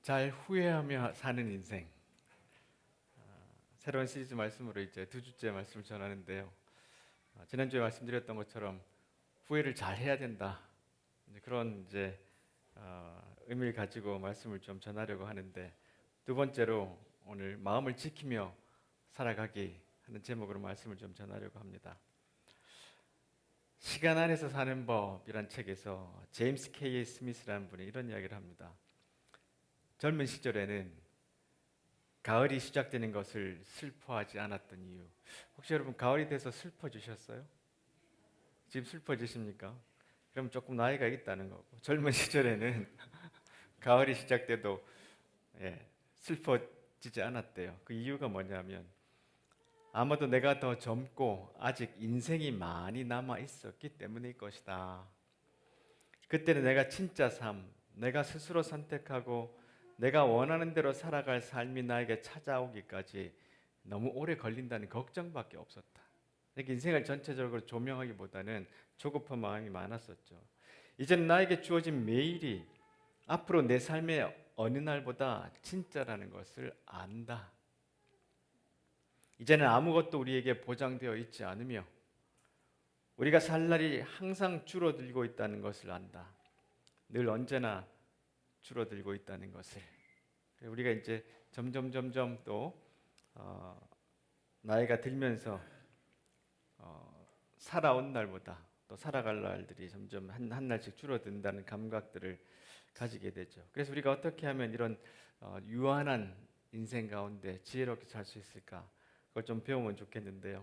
잘 후회하며 사는 인생. 새로운 시리즈 말씀으로 이제 두 주째 말씀을 전하는데요. 지난주에 말씀드렸던 것처럼 후회를 잘 해야 된다. 그런 의미를 가지고 말씀을 좀 전하려고 하는데, 두 번째로 오늘 마음을 지키며 살아가기 하는 제목으로 말씀을 좀 전하려고 합니다. 시간 안에서 사는 법이란 책에서 제임스 K. 스미스라는 분이 이런 이야기를 합니다. 젊은 시절에는 가을이 시작되는 것을 슬퍼하지 않았던 이유. 혹시 여러분 가을이 돼서 슬퍼지셨어요? 지금 슬퍼지십니까? 그럼 조금 나이가 있다는 거고, 젊은 시절에는 가을이 시작돼도 슬퍼지지 않았대요. 그 이유가 뭐냐면 아마도 내가 더 젊고 아직 인생이 많이 남아 있었기 때문일 것이다. 그때는 내가 진짜 삶, 내가 스스로 선택하고 내가 원하는 대로 살아갈 삶이 나에게 찾아오기까지 너무 오래 걸린다는 걱정밖에 없었다. 이렇게 인생을 전체적으로 조명하기보다는 조급한 마음이 많았었죠. 이제는 나에게 주어진 매일이 앞으로 내 삶의 어느 날보다 진짜라는 것을 안다. 이제는 아무것도 우리에게 보장되어 있지 않으며 우리가 살 날이 항상 줄어들고 있다는 것을 안다. 늘 언제나 줄어들고 있다는 것을. 우리가 이제 점점 또 나이가 들면서 살아온 날보다 또 살아갈 날들이 점점 한 날씩 줄어든다는 감각들을 가지게 되죠. 그래서 우리가 어떻게 하면 이런 유한한 인생 가운데 지혜롭게 살 수 있을까? 그걸 좀 배우면 좋겠는데요.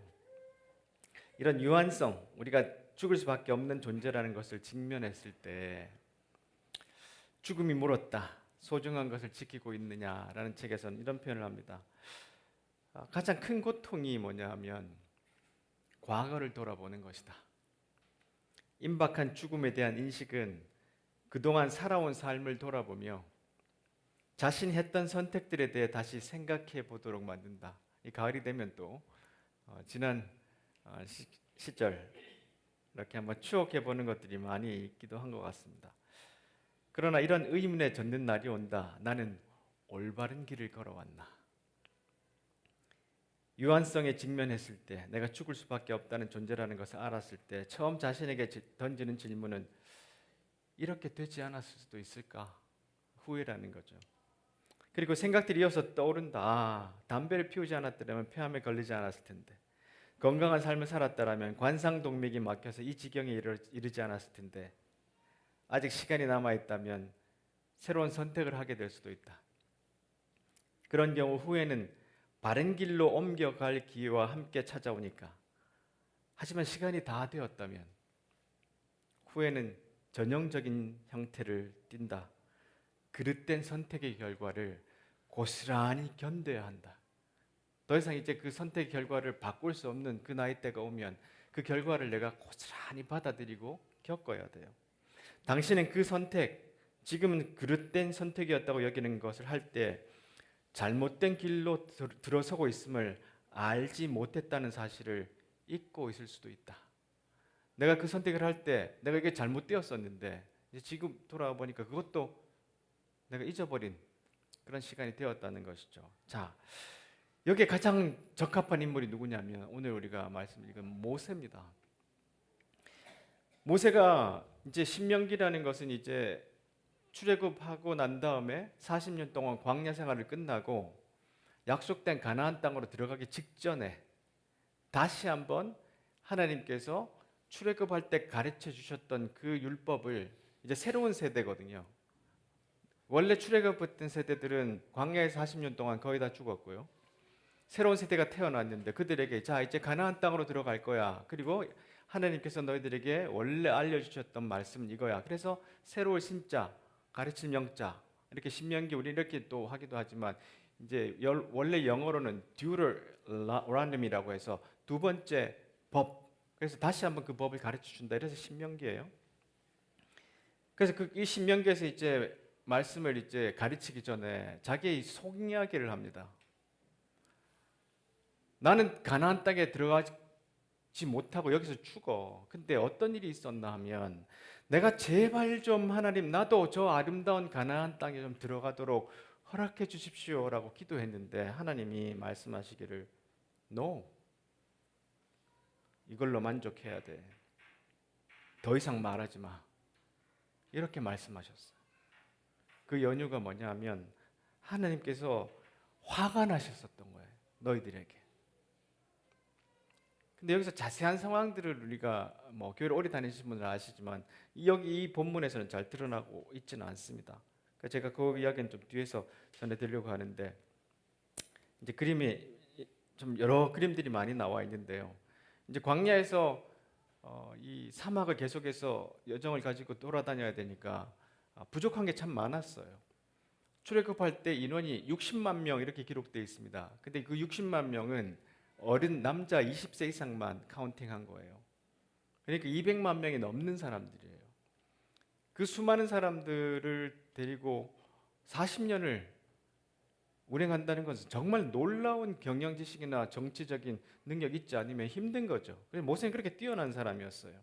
이런 유한성, 우리가 죽을 수밖에 없는 존재라는 것을 직면했을 때 죽음이 물었다. 소중한 것을 지키고 있느냐라는 책에서는 이런 표현을 합니다. 가장 큰 고통이 뭐냐 하면 과거를 돌아보는 것이다. 임박한 죽음에 대한 인식은 그동안 살아온 삶을 돌아보며 자신이 했던 선택들에 대해 다시 생각해 보도록 만든다. 이 가을이 되면 또 지난 시절 이렇게 한번 추억해 보는 것들이 많이 있기도 한 것 같습니다. 그러나 이런 의문에 젖는 날이 온다. 나는 올바른 길을 걸어왔나? 유한성에 직면했을 때, 내가 죽을 수밖에 없다는 존재라는 것을 알았을 때 처음 자신에게 던지는 질문은 이렇게 되지 않았을 수도 있을까? 후회라는 거죠. 그리고 생각들이 이어서 떠오른다. 담배를 피우지 않았더라면 폐암에 걸리지 않았을 텐데, 건강한 삶을 살았다면 관상동맥이 막혀서 이 지경에 이르지 않았을 텐데, 아직 시간이 남아있다면 새로운 선택을 하게 될 수도 있다. 그런 경우 후회는 바른 길로 옮겨갈 기회와 함께 찾아오니까. 하지만 시간이 다 되었다면 후회는 전형적인 형태를 띈다. 그릇된 선택의 결과를 고스란히 견뎌야 한다. 더 이상 이제 그 선택의 결과를 바꿀 수 없는 그 나이대가 오면 그 결과를 내가 고스란히 받아들이고 겪어야 돼요. 당신은 그 선택, 지금은 그릇된 선택이었다고 여기는 것을 할 때 잘못된 길로 들어서고 있음을 알지 못했다는 사실을 잊고 있을 수도 있다. 내가 그 선택을 할 때 내가 이게 잘못되었었는데 이제 지금 돌아와 보니까 그것도 내가 잊어버린 그런 시간이 되었다는 것이죠. 자, 여기에 가장 적합한 인물이 누구냐면 오늘 우리가 말씀 읽은 모세입니다. 모세가 이제 신명기라는 것은 이제 출애굽하고 난 다음에 40년 동안 광야 생활을 끝나고 약속된 가나안 땅으로 들어가기 직전에 다시 한번 하나님께서 출애굽할 때 가르쳐 주셨던 그 율법을 이제 새로운 세대거든요. 원래 출애굽했던 세대들은 광야에서 40년 동안 거의 다 죽었고요. 새로운 세대가 태어났는데 그들에게 자 이제 가나안 땅으로 들어갈 거야. 그리고 하나님께서 너희들에게 원래 알려주셨던 말씀은 이거야. 그래서 새로운 신자, 가르칠 명자 이렇게 신명기 우리 이렇게 또 하기도 하지만 이제 원래 영어로는 듀러란덤이라고 해서 두 번째 법. 그래서 다시 한번 그 법을 가르쳐 준다. 이래서 신명기예요. 그래서 이 신명기에서 이제 말씀을 이제 가르치기 전에 자기의 속 이야기를 합니다. 나는 가나안 땅에 들어가지 못하고 여기서 죽어. 근데 어떤 일이 있었나 하면 내가 제발 좀 하나님 나도 저 아름다운 가나안 땅에 좀 들어가도록 허락해 주십시오라고 기도했는데 하나님이 말씀하시기를 No, 이걸로 만족해야 돼. 더 이상 말하지 마. 이렇게 말씀하셨어요. 그 연유가 뭐냐면 하나님께서 화가 나셨었던 거예요. 너희들에게. 근데 여기서 자세한 상황들을 우리가 뭐 교회를 오래 다니신 분들은 아시지만 여기 이 본문에서는 잘 드러나고 있지는 않습니다. 그러니까 제가 그 이야기는 좀 뒤에서 전해드리려고 하는데 이제 그림이 좀 여러 그림들이 많이 나와 있는데요. 이제 광야에서 이 사막을 계속해서 여정을 가지고 돌아다녀야 되니까 부족한 게 참 많았어요. 출애굽할 때 인원이 60만 명 이렇게 기록되어 있습니다. 근데 그 60만 명은 어린 남자 20세 이상만 카운팅한 거예요. 그러니까 200만 명이 넘는 사람들이에요. 그 수많은 사람들을 데리고 40년을 운행한다는 것은 정말 놀라운 경영 지식이나 정치적인 능력 있지 않으면 힘든 거죠. 그래서 모세는 그렇게 뛰어난 사람이었어요.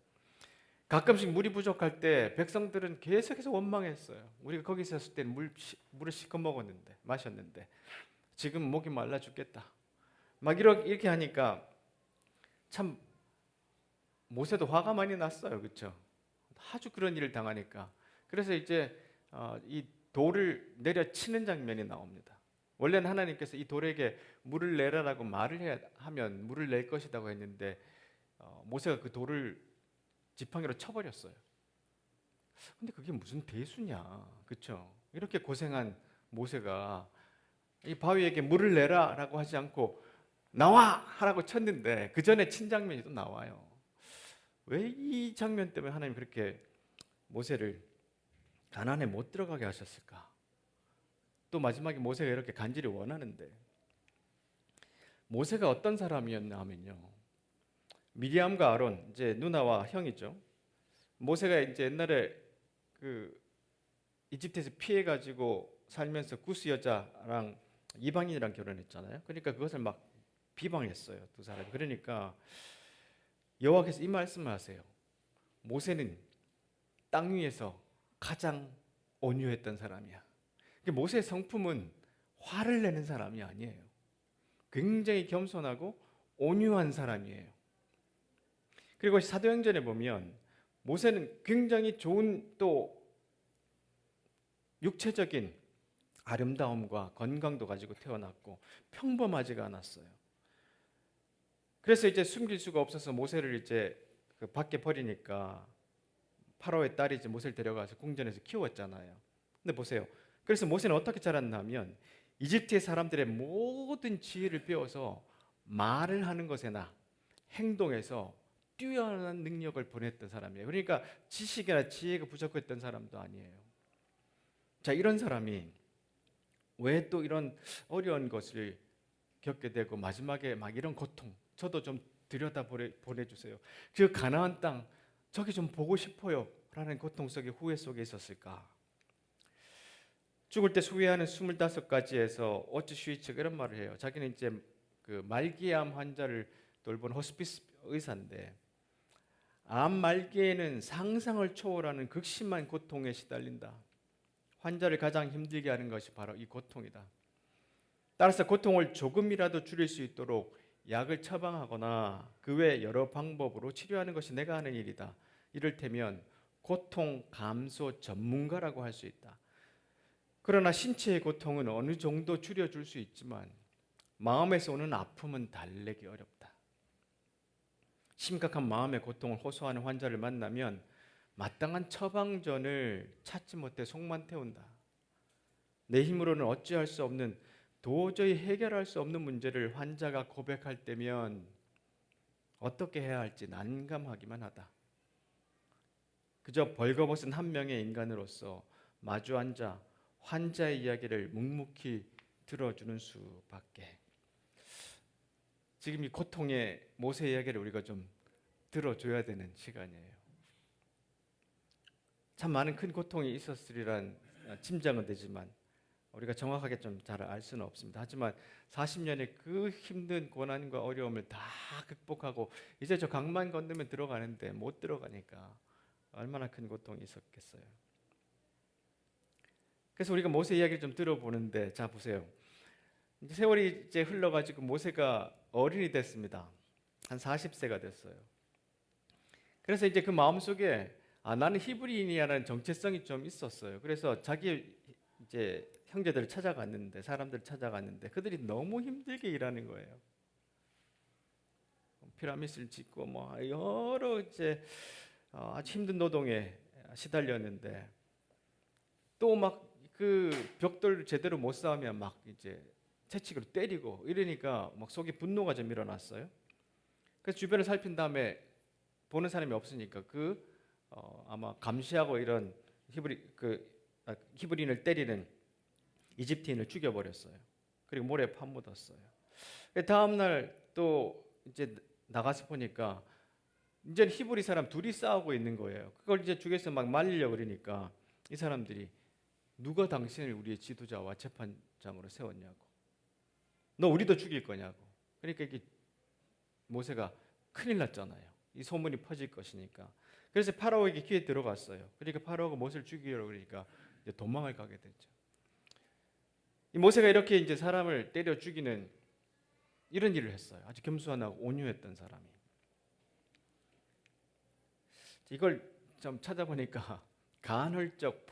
가끔씩 물이 부족할 때 백성들은 계속해서 원망했어요. 우리가 거기 있었을 때 물을 시커 먹었는데 마셨는데 지금 목이 말라 죽겠다. 막 이렇게 하니까 참 모세도 화가 많이 났어요. 그렇죠? 아주 그런 일을 당하니까. 그래서 이제 이 돌을 내려치는 장면이 나옵니다. 원래는 하나님께서 이 돌에게 물을 내라라고 말을 하면 물을 낼 것이라고 했는데 모세가 그 돌을 지팡이로 쳐버렸어요. 근데 그게 무슨 대수냐, 그렇죠? 이렇게 고생한 모세가 이 바위에게 물을 내라라고 하지 않고 나와 하라고 쳤는데 그 전에 친 장면이 또 나와요. 왜 이 장면 때문에 하나님 그렇게 모세를 가나안에 못 들어가게 하셨을까? 또 마지막에 모세가 이렇게 간절히 원하는데 모세가 어떤 사람이었나 하면요. 미리암과 아론 이제 누나와 형이죠. 모세가 이제 옛날에 그 이집트에서 피해 가지고 살면서 구스 여자랑 이방인이랑 결혼했잖아요. 그러니까 그것을 막 비방했어요, 두 사람이. 그러니까 여호와께서 이 말씀을 하세요. 모세는 땅 위에서 가장 온유했던 사람이야. 모세의 성품은 화를 내는 사람이 아니에요. 굉장히 겸손하고 온유한 사람이에요. 그리고 사도행전에 보면 모세는 굉장히 좋은 또 육체적인 아름다움과 건강도 가지고 태어났고 평범하지가 않았어요. 그래서 이제 숨길 수가 없어서 모세를 이제 그 밖에 버리니까 파로의 딸이 이제 모세를 데려가서 궁전에서 키웠잖아요. 근데 보세요. 그래서 모세는 어떻게 자랐냐면 이집트의 사람들의 모든 지혜를 배워서 말을 하는 것에나 행동에서 뛰어난 능력을 보냈던 사람이에요. 그러니까 지식이나 지혜가 부족했던 사람도 아니에요. 자, 이런 사람이 왜 또 이런 어려운 것을 겪게 되고 마지막에 막 이런 고통, 저도 좀 들여다 보내주세요. 그 가나안 땅 저기 좀 보고 싶어요 라는 고통 속에 후회 속에 있었을까? 죽을 때 후회하는 25가지에서 오츠 슈이츠가 이런 말을 해요. 자기는 이제 그 말기암 환자를 돌보는 호스피스 의사인데 암 말기에는 상상을 초월하는 극심한 고통에 시달린다. 환자를 가장 힘들게 하는 것이 바로 이 고통이다. 따라서 고통을 조금이라도 줄일 수 있도록 약을 처방하거나 그 외 여러 방법으로 치료하는 것이 내가 하는 일이다. 이를테면 고통 감소 전문가라고 할 수 있다. 그러나 신체의 고통은 어느 정도 줄여줄 수 있지만 마음에서 오는 아픔은 달래기 어렵다. 심각한 마음의 고통을 호소하는 환자를 만나면 마땅한 처방전을 찾지 못해 속만 태운다. 내 힘으로는 어찌할 수 없는 도저히 해결할 수 없는 문제를 환자가 고백할 때면 어떻게 해야 할지 난감하기만 하다. 그저 벌거벗은 한 명의 인간으로서 마주 앉아 환자의 이야기를 묵묵히 들어주는 수밖에. 지금 이 고통의 모세 이야기를 우리가 좀 들어줘야 되는 시간이에요. 참 많은 큰 고통이 있었으리란 짐작은 되지만 우리가 정확하게 좀 잘 알 수는 없습니다. 하지만 40년의 그 힘든 고난과 어려움을 다 극복하고 이제 저 강만 건너면 들어가는데 못 들어가니까 얼마나 큰 고통이 있었겠어요. 그래서 우리가 모세 이야기를 좀 들어보는데, 자 보세요. 이제 세월이 이제 흘러가지고 모세가 어른이 됐습니다. 한 40세가 됐어요. 그래서 이제 그 마음속에 나는 히브리인이라는 정체성이 좀 있었어요. 그래서 자기 이제 형제들을 찾아갔는데, 사람들을 찾아갔는데 그들이 너무 힘들게 일하는 거예요. 피라미드를 짓고 뭐 여러 이제 아주 힘든 노동에 시달렸는데, 또 막 그 벽돌 제대로 못 쌓으면 막 이제 채찍으로 때리고 이러니까 막 속에 분노가 좀 일어났어요. 그래서 주변을 살핀 다음에 보는 사람이 없으니까 아마 감시하고 이런 히브리인을 때리는 이집트인을 죽여버렸어요. 그리고 모래에 파묻었어요. 다음 날 또 이제 나가서 보니까 이제 히브리 사람 둘이 싸우고 있는 거예요. 그걸 이제 죽여서 막 말리려고 그러니까 이 사람들이 누가 당신을 우리의 지도자와 재판장으로 세웠냐고, 너 우리도 죽일 거냐고. 그러니까 이게 모세가 큰일 났잖아요. 이 소문이 퍼질 것이니까. 그래서 파라오에게 귀에 들어갔어요. 그러니까 파라오가 모세를 죽이려고 그러니까 이제 도망을 가게 됐죠. 이 모세가 이렇게 이제 사람을 때려 죽이는 이런 일을 했어요. 아주 겸손하고 온유했던 사람이. 이걸 좀 찾아보니까 간헐적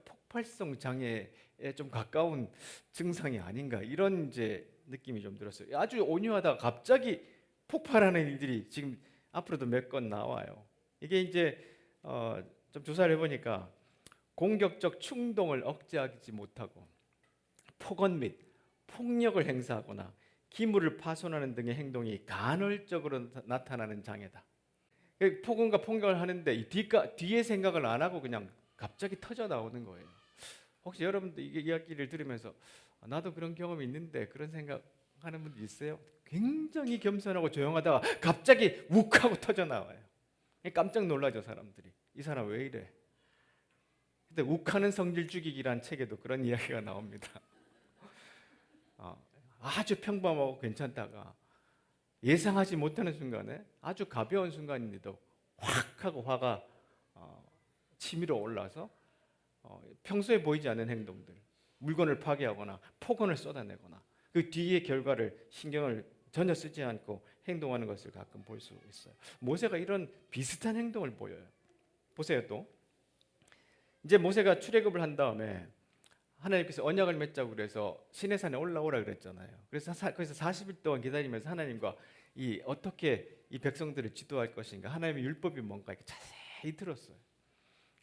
폭발성 장애에 좀 가까운 증상이 아닌가, 이런 이제 느낌이 좀 들었어요. 아주 온유하다가 갑자기 폭발하는 일들이 지금 앞으로도 몇 건 나와요. 이게 이제 좀 조사를 해보니까 공격적 충동을 억제하지 못하고 폭언 및 폭력을 행사하거나 기물을 파손하는 등의 행동이 간헐적으로 나타나는 장애다. 폭언과 폭력을 하는데 이 뒤에 생각을 안 하고 그냥 갑자기 터져 나오는 거예요. 혹시 여러분도 이 이야기를 들으면서 나도 그런 경험이 있는데 그런 생각하는 분들 있어요? 굉장히 겸손하고 조용하다가 갑자기 욱하고 터져 나와요. 깜짝 놀라죠, 사람들이. 이 사람 왜 이래? 근데 욱하는 성질 죽이기란 책에도 그런 이야기가 나옵니다. 아주 평범하고 괜찮다가 예상하지 못하는 순간에 아주 가벼운 순간인데도 확 하고 화가 치밀어 올라서 평소에 보이지 않는 행동들, 물건을 파괴하거나 폭언을 쏟아내거나 그 뒤의 결과를 신경을 전혀 쓰지 않고 행동하는 것을 가끔 볼 수 있어요. 모세가 이런 비슷한 행동을 보여요. 보세요. 또 이제 모세가 출애굽을 한 다음에 하나님께서 언약을 맺자고 그래서 시내산에 올라오라 그랬잖아요. 그래서 거기서 40일 동안 기다리면서 하나님과 어떻게 이 백성들을 지도할 것인가, 하나님의 율법이 뭔가 이렇게 자세히 들었어요.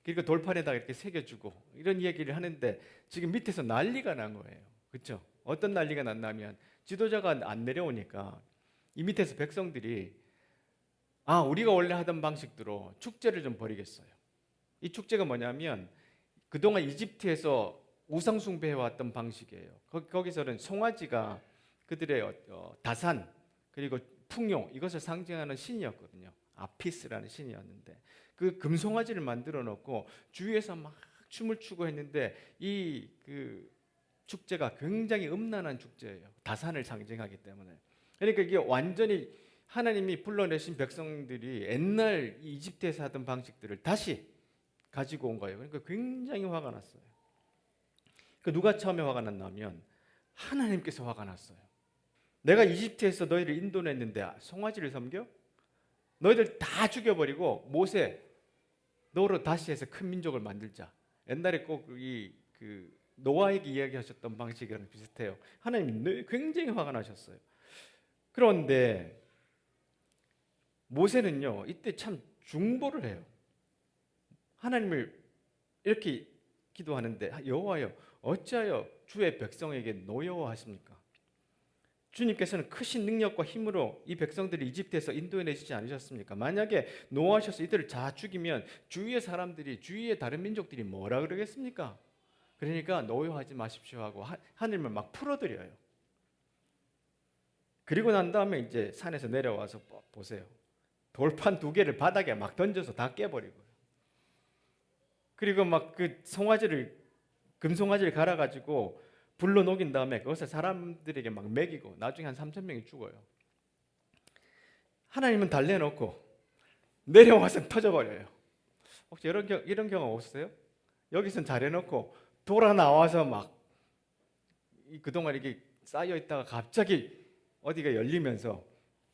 그리고 돌판에다가 이렇게 새겨주고 이런 이야기를 하는데 지금 밑에서 난리가 난 거예요. 그렇죠? 어떤 난리가 났냐면 지도자가 안 내려오니까 이 밑에서 백성들이 우리가 원래 하던 방식대로 축제를 좀 벌이겠어요. 이 축제가 뭐냐면 그동안 이집트에서 우상 숭배해왔던 방식이에요. 거기서는 송아지가 그들의 다산 그리고 풍요, 이것을 상징하는 신이었거든요. 아피스라는 신이었는데 그 금송아지를 만들어 놓고 주위에서 막 춤을 추고 했는데 그 축제가 굉장히 음란한 축제예요. 다산을 상징하기 때문에. 그러니까 이게 완전히 하나님이 불러내신 백성들이 옛날 이집트에서 하던 방식들을 다시 가지고 온 거예요. 그러니까 굉장히 화가 났어요. 누가 처음에 화가 났냐면 하나님께서 화가 났어요. 내가 이집트에서 너희를 인도했는데 송아지를 섬겨? 너희들 다 죽여버리고 모세 너로 다시 해서 큰 민족을 만들자. 옛날에 꼭 노아에게 이야기하셨던 방식이랑 비슷해요. 하나님 굉장히 화가 나셨어요. 그런데 모세는요 이때 참 중보를 해요. 하나님을 이렇게 기도하는데 여호와여 어찌하여 주의 백성에게 노여워하십니까? 주님께서는 크신 능력과 힘으로 이 백성들이 이집트에서 인도해내시지 않으셨습니까? 만약에 노하셔서 이들을 다 죽이면 주위의 사람들이, 주위의 다른 민족들이 뭐라 그러겠습니까? 그러니까 노여워하지 마십시오 하고 하늘을 막 풀어드려요. 그리고 난 다음에 이제 산에서 내려와서 보세요. 돌판 2개를 바닥에 막 던져서 다 깨버리고요. 그리고 막 그 금송아지를 갈아가지고 불로 녹인 다음에 그것을 사람들에게 막 먹이고 나중에 한 3,000명이 죽어요. 하나님은 달래놓고 내려와서 터져버려요. 혹시 이런 경험 없으세요? 여기선 잘해놓고 돌아 나와서 막 그동안 이게 쌓여 있다가 갑자기 어디가 열리면서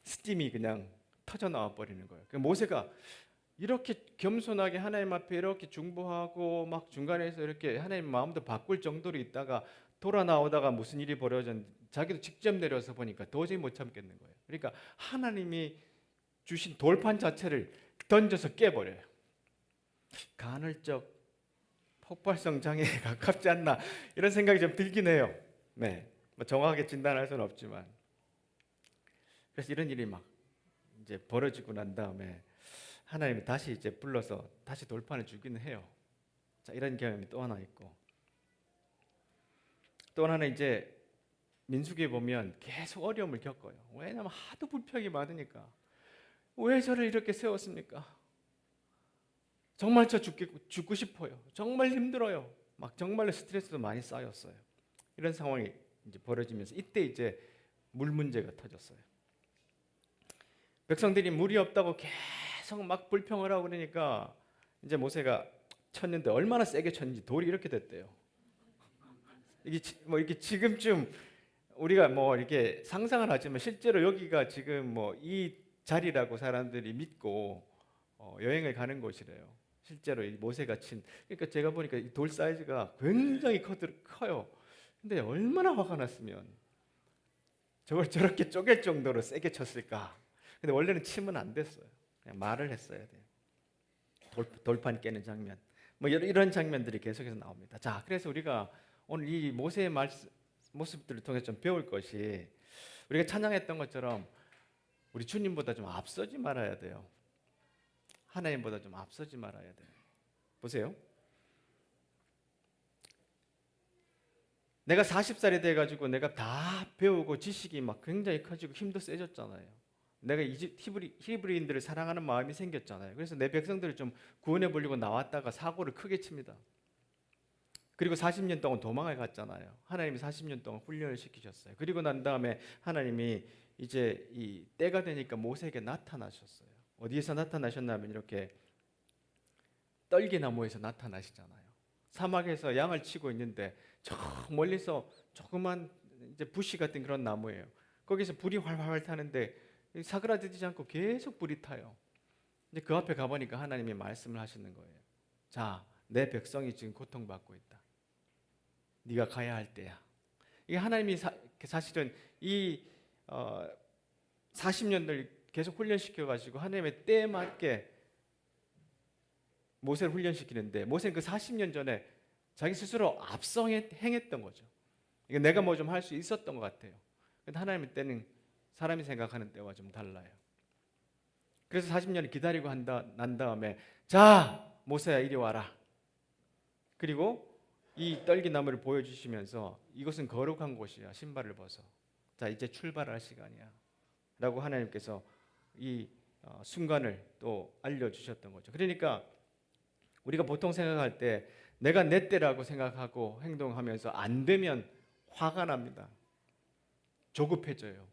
스팀이 그냥 터져 나와 버리는 거예요. 그 모세가 이렇게 겸손하게 하나님 앞에 이렇게 중보하고 막 중간에서 이렇게 하나님 마음도 바꿀 정도로 있다가 돌아 나오다가 무슨 일이 벌어졌는지 자기도 직접 내려서 보니까 도저히 못 참겠는 거예요. 그러니까 하나님이 주신 돌판 자체를 던져서 깨버려요. 간헐적 폭발성 장애에 가깝지 않나 이런 생각이 좀 들긴 해요. 네, 뭐 정확하게 진단할 수는 없지만 그래서 이런 일이 막 이제 벌어지고 난 다음에 하나님이 다시 이제 불러서 다시 돌판을 주기는 해요. 자, 이런 경험이 또 하나 있고 또 하나는 이제 민수기에 보면 계속 어려움을 겪어요. 왜냐하면 하도 불평이 많으니까. 왜 저를 이렇게 세웠습니까? 정말 저 죽고 싶어요. 정말 힘들어요. 막 정말로 스트레스도 많이 쌓였어요. 이런 상황이 이제 벌어지면서 이때 이제 물 문제가 터졌어요. 백성들이 물이 없다고 계속 막 불평을 하고 그러니까 이제 모세가 쳤는데 얼마나 세게 쳤는지 돌이 이렇게 됐대요. 이게 지금쯤 우리가 뭐 이렇게 상상을 하지만 실제로 여기가 지금 뭐 이 자리라고 사람들이 믿고 여행을 가는 곳이래요. 실제로 이 모세가 친. 그러니까 제가 보니까 이 돌 사이즈가 굉장히 커요. 근데 얼마나 화가 났으면 저걸 저렇게 쪼갤 정도로 세게 쳤을까? 근데 원래는 치면 안 됐어요. 그냥 말을 했어야 돼요. 돌판 깨는 장면. 뭐 이런 장면들이 계속해서 나옵니다. 자, 그래서 우리가 오늘 이 모세의 모습들을 통해 좀 배울 것이 우리가 찬양했던 것처럼 우리 주님보다 좀 앞서지 말아야 돼요. 하나님보다 좀 앞서지 말아야 돼요. 보세요. 내가 40살이 돼가지고 내가 다 배우고 지식이 막 굉장히 커지고 힘도 세졌잖아요. 내가 히브리인들을 사랑하는 마음이 생겼잖아요. 그래서 내 백성들을 좀 구원해 보려고 나왔다가 사고를 크게 칩니다. 그리고 40년 동안 도망을 갔잖아요. 하나님이 40년 동안 훈련을 시키셨어요. 그리고 난 다음에 하나님이 이제 이 때가 되니까 모세에게 나타나셨어요. 어디에서 나타나셨냐면 이렇게 떨기나무에서 나타나시잖아요. 사막에서 양을 치고 있는데 저 멀리서 조그만 이제 부시 같은 그런 나무예요. 거기서 불이 활활 타는데 사그라들지 않고 계속 불이 타요. 이제 그 앞에 가보니까 하나님이 말씀을 하시는 거예요. 자, 내 백성이 지금 고통받고 있다. 네가 가야 할 때야. 이게 하나님이 사실은 이 40년을 계속 훈련시켜가지고 하나님의 때에 맞게 모세를 훈련시키는데 모세는 그 40년 전에 자기 스스로 앞서 행했던 거죠. 이게 내가 뭐 좀 할 수 있었던 것 같아요. 근데 하나님의 때는 사람이 생각하는 때와 좀 달라요. 그래서 40년을 기다리고 난 다음에 자 모세야 이리 와라. 그리고 이 떨기나무를 보여주시면서 이것은 거룩한 곳이야. 신발을 벗어. 자 이제 출발할 시간이야. 라고 하나님께서 이 순간을 또 알려주셨던 거죠. 그러니까 우리가 보통 생각할 때 내가 내 때라고 생각하고 행동하면서 안 되면 화가 납니다. 조급해져요.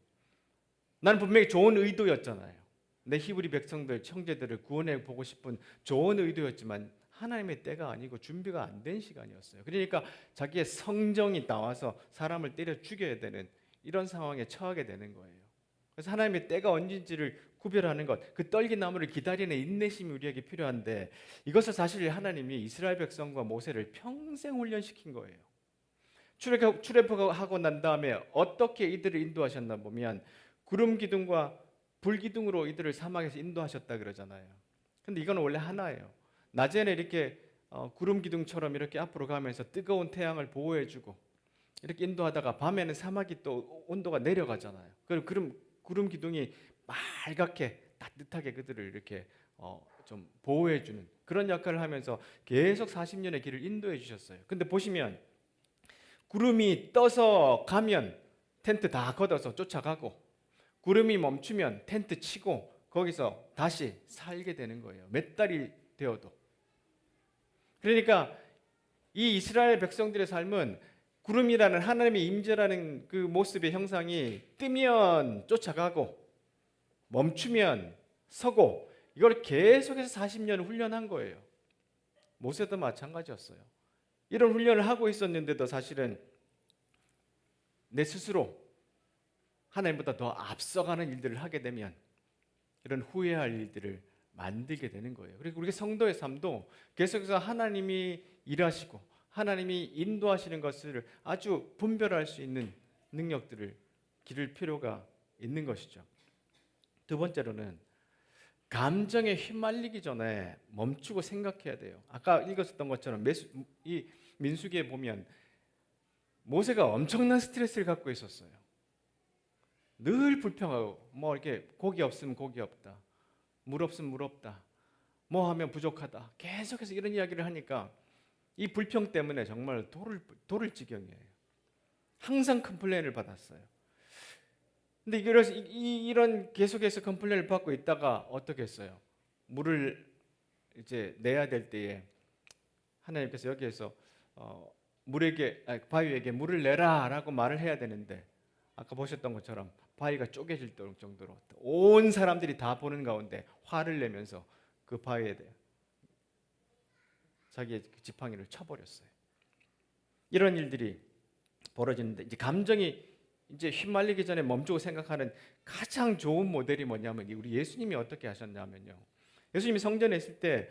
나는 분명히 좋은 의도였잖아요. 내 히브리 백성들, 형제들을 구원해 보고 싶은 좋은 의도였지만 하나님의 때가 아니고 준비가 안 된 시간이었어요. 그러니까 자기의 성정이 나와서 사람을 때려 죽여야 되는 이런 상황에 처하게 되는 거예요. 그래서 하나님의 때가 언제인지를 구별하는 것, 그 떨기나무를 기다리는 인내심이 우리에게 필요한데 이것을 사실 하나님이 이스라엘 백성과 모세를 평생 훈련시킨 거예요. 출애굽하고 난 다음에 어떻게 이들을 인도하셨나 보면 구름 기둥과 불 기둥으로 이들을 사막에서 인도하셨다 그러잖아요. 근데 이건 원래 하나예요. 낮에는 이렇게 구름 기둥처럼 이렇게 앞으로 가면서 뜨거운 태양을 보호해주고 이렇게 인도하다가 밤에는 사막이 또 온도가 내려가잖아요. 그럼 구름 기둥이 빨갛게 따뜻하게 그들을 이렇게 좀 보호해주는 그런 역할을 하면서 계속 40년의 길을 인도해 주셨어요. 근데 보시면 구름이 떠서 가면 텐트 다 걷어서 쫓아가고 구름이 멈추면 텐트 치고 거기서 다시 살게 되는 거예요. 몇 달이 되어도. 그러니까 이 이스라엘 백성들의 삶은 구름이라는 하나님의 임재라는 그 모습의 형상이 뜨면 쫓아가고 멈추면 서고 이걸 계속해서 40년을 훈련한 거예요. 모세도 마찬가지였어요. 이런 훈련을 하고 있었는데도 사실은 내 스스로 하나님보다 더 앞서가는 일들을 하게 되면 이런 후회할 일들을 만들게 되는 거예요. 그리고 우리 성도의 삶도 계속해서 하나님이 일하시고 하나님이 인도하시는 것을 아주 분별할 수 있는 능력들을 기를 필요가 있는 것이죠. 두 번째로는 감정에 휘말리기 전에 멈추고 생각해야 돼요. 아까 읽었던 것처럼 이 민수기에 보면 모세가 엄청난 스트레스를 갖고 있었어요. 늘 불평하고 뭐 이렇게 고기 없으면 고기 없다, 물 없으면 물 없다, 뭐 하면 부족하다, 계속해서 이런 이야기를 하니까 이 불평 때문에 정말 돌을 지경이에요. 항상 컴플레인을 받았어요. 근데 이런 계속해서 컴플레인을 받고 있다가 어떻게 했어요? 물을 이제 내야 될 때에 하나님께서 여기에서 바위에게 물을 내라라고 말을 해야 되는데 아까 보셨던 것처럼 바위가 쪼개질 정도로 온 사람들이 다 보는 가운데 화를 내면서 그 바위에 대해 자기의 지팡이를 쳐버렸어요. 이런 일들이 벌어지는데 이제 감정이 이제 휘말리기 전에 멈추고 생각하는 가장 좋은 모델이 뭐냐면 우리 예수님이 어떻게 하셨냐면요. 예수님이 성전에 있을 때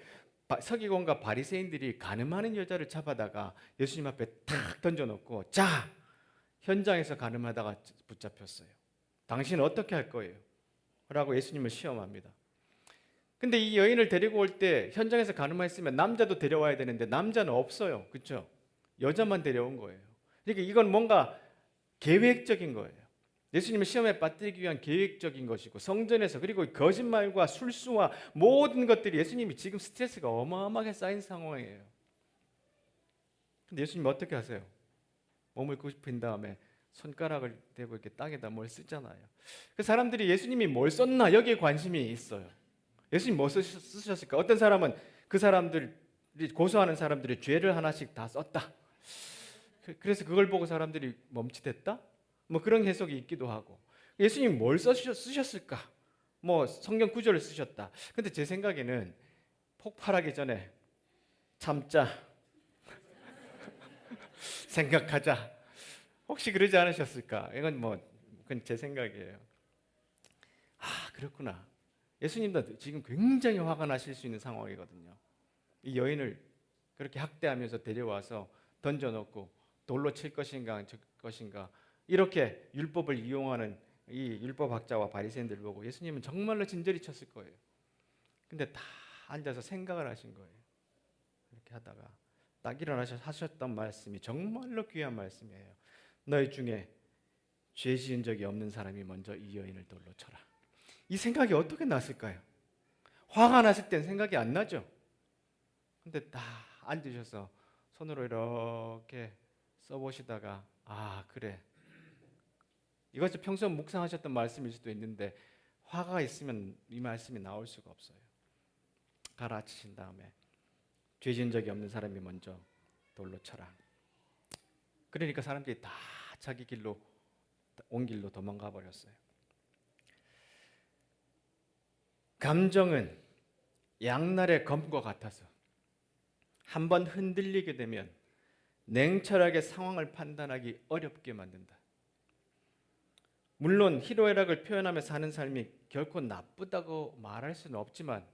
서기관과 바리새인들이 간음하는 여자를 잡아다가 예수님 앞에 탁 던져놓고 자, 현장에서 간음하다가 붙잡혔어요. 당신은 어떻게 할 거예요? 라고 예수님을 시험합니다. 근데 이 여인을 데리고 올 때 현장에서 간음했으면 남자도 데려와야 되는데 남자는 없어요. 그렇죠? 여자만 데려온 거예요. 그러니까 이건 뭔가 계획적인 거예요. 예수님을 시험에 빠뜨리기 위한 계획적인 것이고 성전에서 그리고 거짓말과 술수와 모든 것들이 예수님이 지금 스트레스가 어마어마하게 쌓인 상황이에요. 근데 예수님이 어떻게 하세요? 몸을 굽힌 다음에 손가락을 대고 이렇게 땅에다 뭘 쓰잖아요. 그 사람들이 예수님이 뭘 썼나 여기에 관심이 있어요. 예수님 뭐 쓰셨을까? 어떤 사람은 그 사람들이 고소하는 사람들이 죄를 하나씩 다 썼다. 그래서 그걸 보고 사람들이 멈칫했다? 뭐 그런 해석이 있기도 하고 예수님 뭘 쓰셨을까? 뭐 성경 구절을 쓰셨다. 근데 제 생각에는 폭발하기 전에 참자 생각하자 혹시 그러지 않으셨을까? 이건 뭐 그건 제 생각이에요. 아 그렇구나. 예수님도 지금 굉장히 화가 나실 수 있는 상황이거든요. 이 여인을 그렇게 학대하면서 데려와서 던져놓고 돌로 칠 것인가 칠 것인가 이렇게 율법을 이용하는 이 율법학자와 바리새인들 보고 예수님은 정말로 진저리 쳤을 거예요. 근데 다 앉아서 생각을 하신 거예요. 이렇게 하다가 딱 일어나셔 하셨던 말씀이 정말로 귀한 말씀이에요. 너희 중에 죄 지은 적이 없는 사람이 먼저 이 여인을 돌로 쳐라. 이 생각이 어떻게 났을까요? 화가 났을 땐 생각이 안 나죠. 근데 다 앉으셔서 손으로 이렇게 써보시다가 아 그래 이것이 평소 묵상하셨던 말씀일 수도 있는데 화가 있으면 이 말씀이 나올 수가 없어요. 가라앉히신 다음에 죄 지은 적이 없는 사람이 먼저 돌로 쳐라. 그러니까 사람들이 다 자기 길로 온 길로 도망가 버렸어요. 감정은 양날의 검과 같아서 한번 흔들리게 되면 냉철하게 상황을 판단하기 어렵게 만든다. 물론 희로애락을 표현하며 사는 삶이 결코 나쁘다고 말할 수는 없지만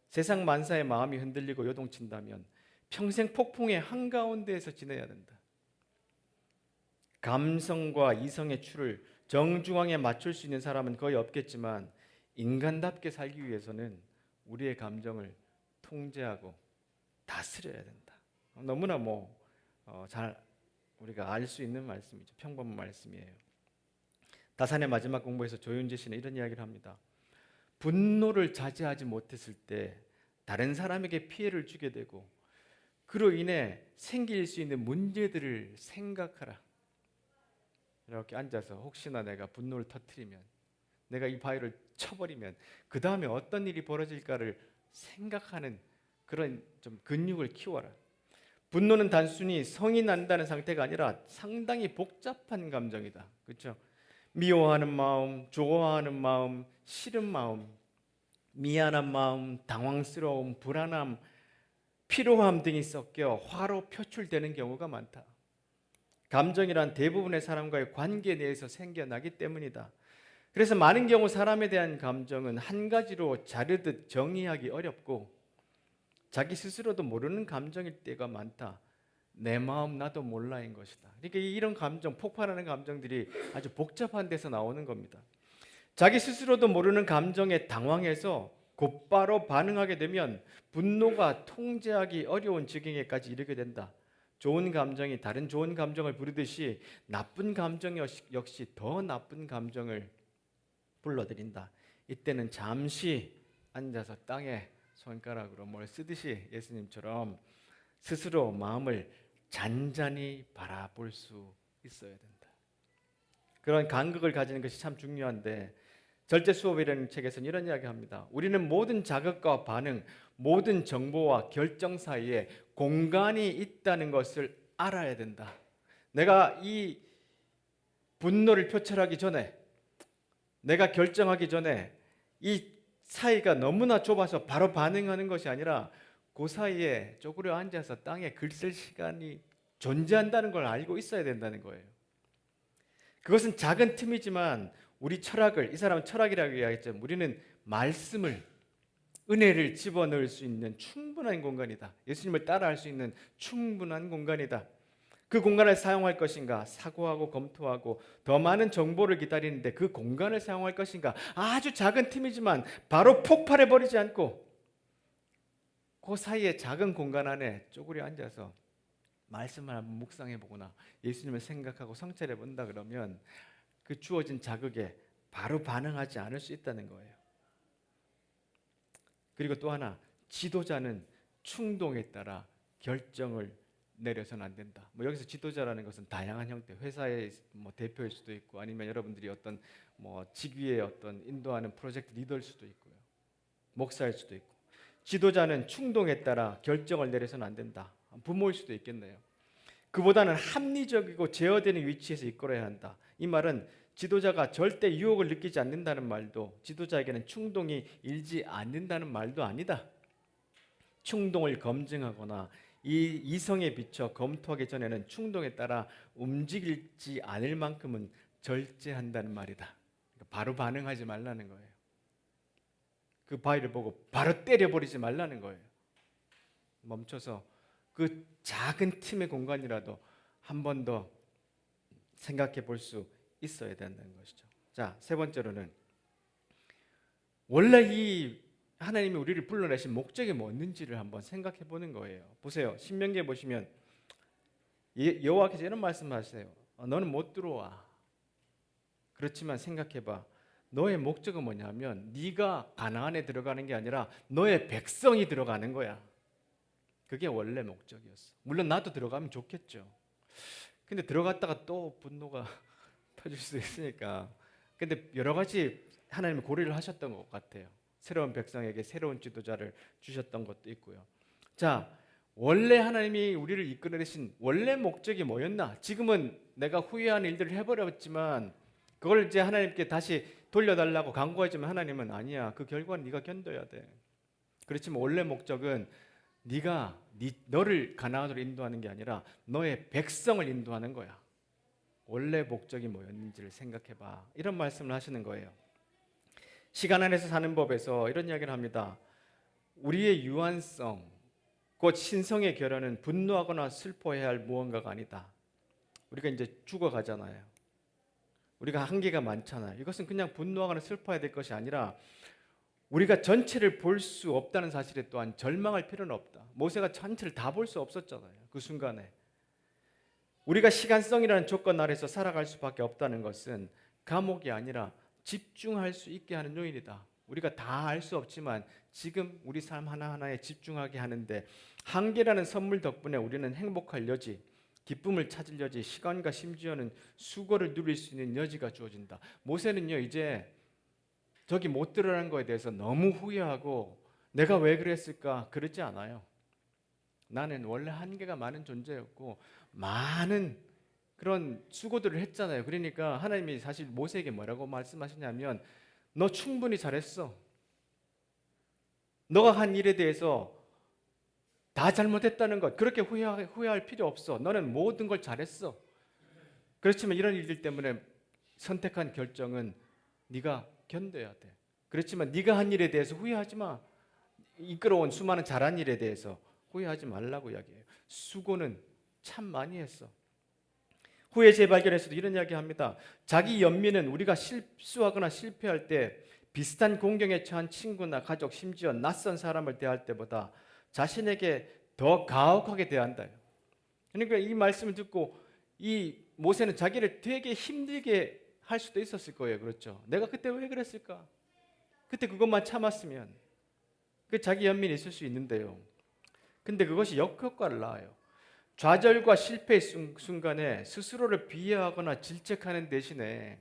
세상 만사의 마음이 흔들리고 요동친다면 평생 폭풍의 한가운데에서 지내야 된다. 감성과 이성의 추를 정중앙에 맞출 수 있는 사람은 거의 없겠지만 인간답게 살기 위해서는 우리의 감정을 통제하고 다스려야 된다. 너무나 잘 우리가 알 수 있는 말씀이죠. 평범한 말씀이에요. 다산의 마지막 공부에서 조윤재 씨는 이런 이야기를 합니다. 분노를 자제하지 못했을 때 다른 사람에게 피해를 주게 되고 그로 인해 생길 수 있는 문제들을 생각하라. 이렇게 앉아서 혹시나 내가 분노를 터뜨리면 내가 이 바위를 쳐버리면 그 다음에 어떤 일이 벌어질까를 생각하는 그런 좀 근육을 키워라. 분노는 단순히 성이 난다는 상태가 아니라 상당히 복잡한 감정이다. 그렇죠? 미워하는 마음, 좋아하는 마음, 싫은 마음, 미안한 마음, 당황스러움, 불안함, 피로함 등이 섞여 화로 표출되는 경우가 많다. 감정이란 대부분의 사람과의 관계 내에서 생겨나기 때문이다. 그래서 많은 경우 사람에 대한 감정은 한 가지로 자르듯 정의하기 어렵고 자기 스스로도 모르는 감정일 때가 많다. 내 마음 나도 몰라인 것이다. 그러니까 이런 감정, 폭발하는 감정들이 아주 복잡한 데서 나오는 겁니다. 자기 스스로도 모르는 감정에 당황해서 곧바로 반응하게 되면 분노가 통제하기 어려운 지경에까지 이르게 된다. 좋은 감정이 다른 좋은 감정을 부르듯이 나쁜 감정 역시 더 나쁜 감정을 불러들인다. 이때는 잠시 앉아서 땅에 손가락으로 뭘 쓰듯이 예수님처럼 스스로 마음을 잔잔히 바라볼 수 있어야 된다. 그런 간극을 가지는 것이 참 중요한데 절제 수업이라는 책에서는 이런 이야기합니다. 우리는 모든 자극과 반응, 모든 정보와 결정 사이에 공간이 있다는 것을 알아야 된다. 내가 이 분노를 표출하기 전에, 내가 결정하기 전에 이 사이가 너무나 좁아서 바로 반응하는 것이 아니라 그 사이에 쪼그려 앉아서 땅에 글 쓸 시간이 존재한다는 걸 알고 있어야 된다는 거예요. 그것은 작은 틈이지만 우리 철학을, 이 사람은 철학이라고 이야기했죠. 우리는 말씀을, 은혜를 집어넣을 수 있는 충분한 공간이다. 예수님을 따라할 수 있는 충분한 공간이다. 그 공간을 사용할 것인가, 사고하고 검토하고 더 많은 정보를 기다리는데 그 공간을 사용할 것인가, 아주 작은 틈이지만 바로 폭발해버리지 않고 그 사이에 작은 공간 안에 쪼그려 앉아서 말씀을 한번 묵상해 보거나 예수님을 생각하고 성찰해 본다 그러면 그 주어진 자극에 바로 반응하지 않을 수 있다는 거예요. 그리고 또 하나, 지도자는 충동에 따라 결정을 내려서는 안 된다. 여기서 지도자라는 것은 다양한 형태, 회사의 대표일 수도 있고 아니면 여러분들이 어떤 직위의 어떤 인도하는 프로젝트 리더일 수도 있고요. 목사일 수도 있고. 지도자는 충동에 따라 결정을 내려서는 안 된다. 부모일 수도 있겠네요. 그보다는 합리적이고 제어되는 위치에서 이끌어야 한다. 이 말은 지도자가 절대 유혹을 느끼지 않는다는 말도 지도자에게는 충동이 일지 않는다는 말도 아니다. 충동을 검증하거나 이 이성에 비춰 검토하기 전에는 충동에 따라 움직이지 않을 만큼은 절제한다는 말이다. 그러니까 바로 반응하지 말라는 거예요. 그 바위를 보고 바로 때려버리지 말라는 거예요. 멈춰서 그 작은 틈의 공간이라도 한 번 더 생각해 볼 수 있어야 된다는 것이죠. 자, 세 번째로는 원래 이 하나님이 우리를 불러내신 목적이 뭐였는지를 한번 생각해 보는 거예요. 보세요. 신명기에 보시면 여호와께서 이런 말씀하세요. 너는 못 들어와. 그렇지만 생각해 봐. 너의 목적은 뭐냐면 네가 가나안에 들어가는 게 아니라 너의 백성이 들어가는 거야. 그게 원래 목적이었어. 물론 나도 들어가면 좋겠죠. 근데 들어갔다가 또 분노가 터질 수 있으니까. 근데 여러 가지 하나님이 고려를 하셨던 것 같아요. 새로운 백성에게 새로운 지도자를 주셨던 것도 있고요. 자, 원래 하나님이 우리를 이끌어내신 원래 목적이 뭐였나? 지금은 내가 후회하는 일들을 해버렸지만 그걸 이제 하나님께 다시 돌려달라고 간구하지만 하나님은 아니야. 그 결과는 네가 견뎌야 돼. 그렇지만 원래 목적은 네가 너를 가나안으로 인도하는 게 아니라 너의 백성을 인도하는 거야. 원래 목적이 뭐였는지를 생각해봐. 이런 말씀을 하시는 거예요. 시간 안에서 사는 법에서 이런 이야기를 합니다. 우리의 유한성, 곧 신성의 결연은 분노하거나 슬퍼해야 할 무언가가 아니다. 우리가 이제 죽어가잖아요. 우리가 한계가 많잖아요. 이것은 그냥 분노하거나 슬퍼해야 될 것이 아니라 우리가 전체를 볼 수 없다는 사실에 또한 절망할 필요는 없다. 모세가 전체를 다 볼 수 없었잖아요. 그 순간에. 우리가 시간성이라는 조건 아래서 살아갈 수밖에 없다는 것은 감옥이 아니라 집중할 수 있게 하는 요인이다. 우리가 다 알 수 없지만 지금 우리 삶 하나하나에 집중하게 하는데 한계라는 선물 덕분에 우리는 행복할 여지, 기쁨을 찾을 여지, 시간과 심지어는 수고를 누릴 수 있는 여지가 주어진다. 모세는요 이제 저기 못 들어가는 거에 대해서 너무 후회하고 내가 왜 그랬을까 그러지 않아요. 나는 원래 한계가 많은 존재였고 많은 그런 수고들을 했잖아요. 그러니까 하나님이 사실 모세에게 뭐라고 말씀하시냐면 너 충분히 잘했어. 너가 한 일에 대해서 다 잘못했다는 것, 그렇게 후회할 필요 없어. 너는 모든 걸 잘했어. 그렇지만 이런 일들 때문에 선택한 결정은 네가 견뎌야 돼. 그렇지만 네가 한 일에 대해서 후회하지 마. 이끌어온 수많은 잘한 일에 대해서 후회하지 말라고 이야기해요. 수고는 참 많이 했어. 후회 재발견에서도 이런 이야기합니다. 자기 연민은 우리가 실수하거나 실패할 때 비슷한 공경에 처한 친구나 가족, 심지어 낯선 사람을 대할 때보다 자신에게 더 가혹하게 대한다. 그러니까 이 말씀을 듣고 이 모세는 자기를 되게 힘들게 할 수도 있었을 거예요. 그렇죠? 내가 그때 왜 그랬을까? 그때 그것만 참았으면 그 자기 연민이 있을 수 있는데요. 근데 그것이 역효과를 낳아요. 좌절과 실패의 순간에 스스로를 비하하거나 질책하는 대신에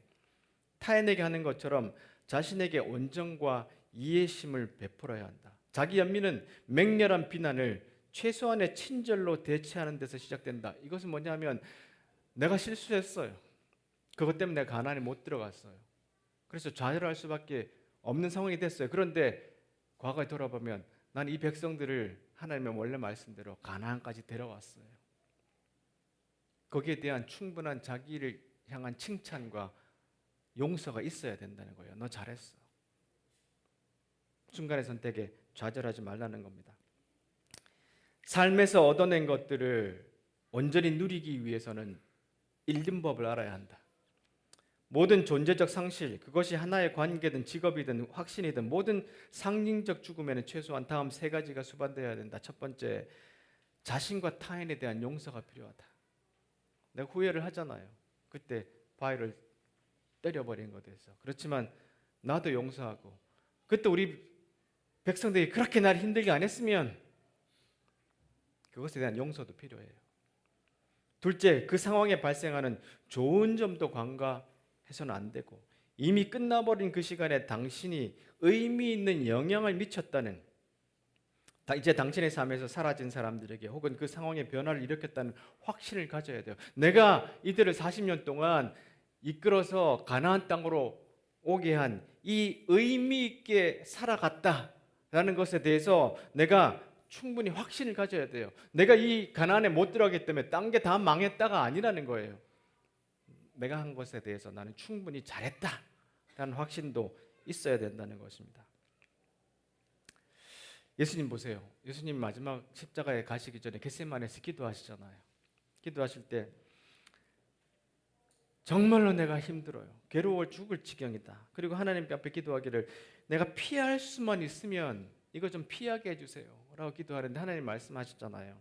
타인에게 하는 것처럼 자신에게 온정과 이해심을 베풀어야 한다. 자기 연민은 맹렬한 비난을 최소한의 친절로 대체하는 데서 시작된다. 이것은 뭐냐면 내가 실수했어요. 그것 때문에 내가 가나안에 못 들어갔어요. 그래서 좌절할 수밖에 없는 상황이 됐어요. 그런데 과거에 돌아보면 난 이 백성들을 하나님의 원래 말씀대로 가나안까지 데려왔어요. 거기에 대한 충분한 자기를 향한 칭찬과 용서가 있어야 된다는 거예요. 너 잘했어. 순간의 선택에 좌절하지 말라는 겁니다. 삶에서 얻어낸 것들을 온전히 누리기 위해서는 잃는 법을 알아야 한다. 모든 존재적 상실, 그것이 하나의 관계든 직업이든 확신이든 모든 상징적 죽음에는 최소한 다음 세 가지가 수반되어야 된다. 첫 번째, 자신과 타인에 대한 용서가 필요하다. 내가 후회를 하잖아요. 그때 바위를 때려버린 것에 대해서. 그렇지만 나도 용서하고, 그때 우리 백성들이 그렇게 날 힘들게 안 했으면 그것에 대한 용서도 필요해요. 둘째, 그 상황에 발생하는 좋은 점도 간과해서는 안 되고, 이미 끝나버린 그 시간에 당신이 의미 있는 영향을 미쳤다는, 이제 당신의 삶에서 사라진 사람들에게 혹은 그 상황에 변화를 일으켰다는 확신을 가져야 돼요. 내가 이들을 40년 동안 이끌어서 가나안 땅으로 오게 한 이 의미 있게 살아갔다라는 것에 대해서 내가 충분히 확신을 가져야 돼요. 내가 이 가나안에 못 들어가기 때문에 딴 게 다 망했다가 아니라는 거예요. 내가 한 것에 대해서 나는 충분히 잘했다라는 확신도 있어야 된다는 것입니다. 예수님 보세요. 예수님 마지막 십자가에 가시기 전에 겟세마네에서 기도하시잖아요. 기도하실 때 정말로 내가 힘들어요. 괴로워 죽을 지경이다. 그리고 하나님 앞에 기도하기를 내가 피할 수만 있으면 이거 좀 피하게 해주세요 라고 기도하는데 하나님 말씀하셨잖아요.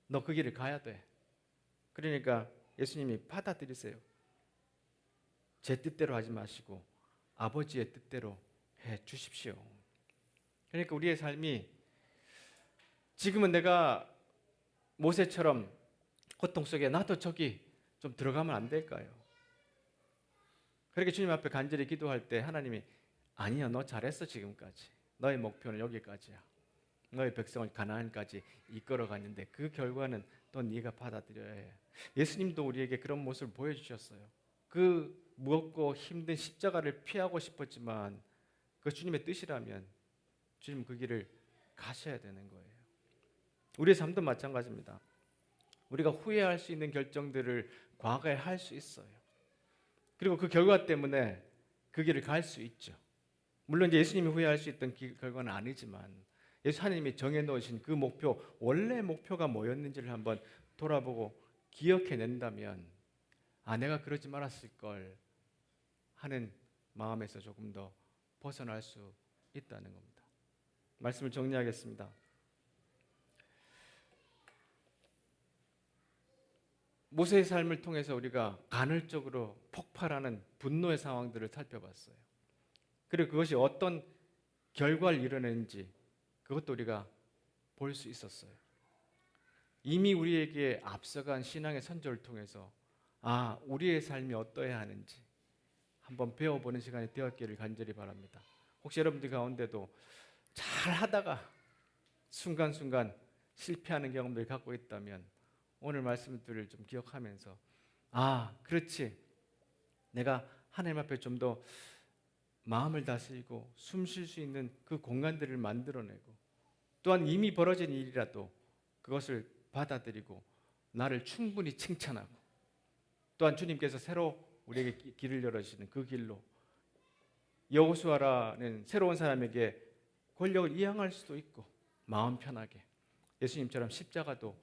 너 그 길을 가야 돼. 그러니까 예수님이 받아들이세요. 제 뜻대로 하지 마시고 아버지의 뜻대로 해 주십시오. 그러니까 우리의 삶이 지금은 내가 모세처럼 고통 속에 나도 저기 좀 들어가면 안 될까요? 그렇게 주님 앞에 간절히 기도할 때 하나님이 아니야, 너 잘했어. 지금까지 너의 목표는 여기까지야. 너의 백성을 가나안까지 이끌어갔는데 그 결과는 또 네가 받아들여야 해. 예수님도 우리에게 그런 모습을 보여주셨어요. 그 무겁고 힘든 십자가를 피하고 싶었지만 그 주님의 뜻이라면 주님 그 길을 가셔야 되는 거예요. 우리의 삶도 마찬가지입니다. 우리가 후회할 수 있는 결정들을 과거에 할 수 있어요. 그리고 그 결과 때문에 그 길을 갈 수 있죠. 물론 이제 예수님이 후회할 수 있던 결과는 아니지만 예수 하나님이 정해놓으신 그 목표, 원래 목표가 뭐였는지를 한번 돌아보고 기억해낸다면 내가 그러지 말았을 걸 하는 마음에서 조금 더 벗어날 수 있다는 겁니다. 말씀을 정리하겠습니다. 모세의 삶을 통해서 우리가 간헐적으로 폭발하는 분노의 상황들을 살펴봤어요. 그리고 그것이 어떤 결과를 이뤄내는지 그것도 우리가 볼 수 있었어요. 이미 우리에게 앞서간 신앙의 선조를 통해서 우리의 삶이 어떠해야 하는지 한번 배워보는 시간이 되었기를 간절히 바랍니다. 혹시 여러분들 가운데도 잘 하다가 순간순간 실패하는 경험들을 갖고 있다면 오늘 말씀들을 좀 기억하면서 그렇지, 내가 하나님 앞에 좀 더 마음을 다스리고 숨 쉴 수 있는 그 공간들을 만들어내고 또한 이미 벌어진 일이라도 그것을 받아들이고 나를 충분히 칭찬하고, 또한 주님께서 새로 우리에게 길을 열어주시는 그 길로 여호수아라는 새로운 사람에게 권력을 이양할 수도 있고, 마음 편하게 예수님처럼 십자가도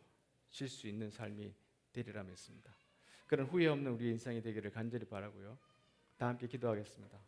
질 수 있는 삶이 되리라 믿습니다. 그런 후회 없는 우리 인생이 되기를 간절히 바라고요. 다 함께 기도하겠습니다.